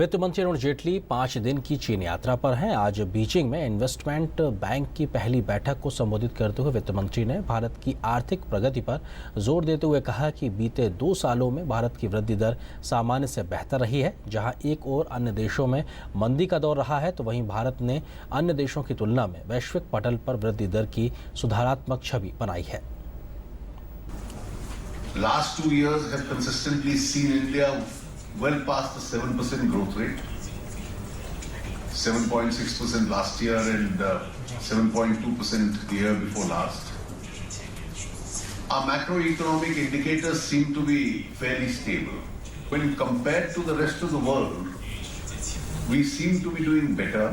वित्त मंत्री अरुण जेटली 5 दिन की चीन यात्रा पर हैं। आज बीजिंग में इन्वेस्टमेंट बैंक की पहली बैठक को संबोधित करते हुए वित्त मंत्री ने भारत की आर्थिक प्रगति पर जोर देते हुए कहा कि बीते 2 सालों में भारत की वृद्धि दर सामान्य से बेहतर रही है। जहां एक ओर अन्य देशों में मंदी का दौर रहा है, तो वहीं भारत ने अन्य देशों की तुलना में वैश्विक पटल पर वृद्धि दर की सुधारात्मक छवि बनाई है। Last 2 years have consistently seen India well past the 7% growth rate, 7.6% last year and 7.2% the year before last. Our macroeconomic indicators seem to be fairly stable. When compared to the rest of the world, we seem to be doing better.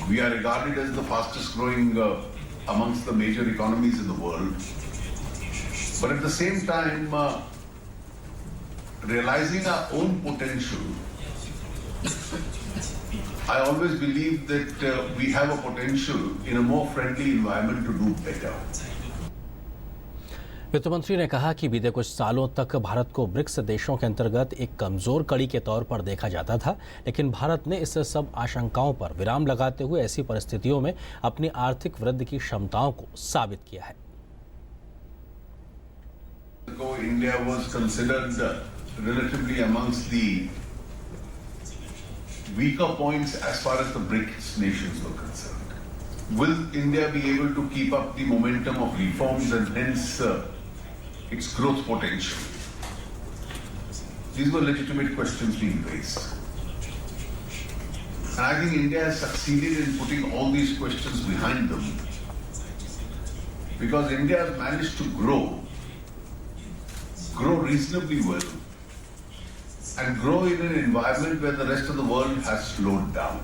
We are regarded as the fastest growing amongst the major economies in the world. But at the same time, realizing our own potential, I always believe that we have a potential in a more friendly environment to do better. वित्त मंत्री ने कहा कि बीते कुछ सालों तक भारत को ब्रिक्स देशों के अंतर्गत एक कमजोर कड़ी के तौर पर देखा जाता था, लेकिन भारत ने इस सब आशंकाओं पर विराम लगाते हुए ऐसी परिस्थितियों में अपनी आर्थिक वृद्धि की क्षमताओं को साबित किया है। India was considered relatively amongst the weaker points as far as the BRICS nations were concerned. Will India be able to keep up the momentum of reforms and hence its growth potential? These were legitimate questions being raised. And I think India has succeeded in putting all these questions behind them because India has managed to grow reasonably well and grow in an environment where the rest of the world has slowed down.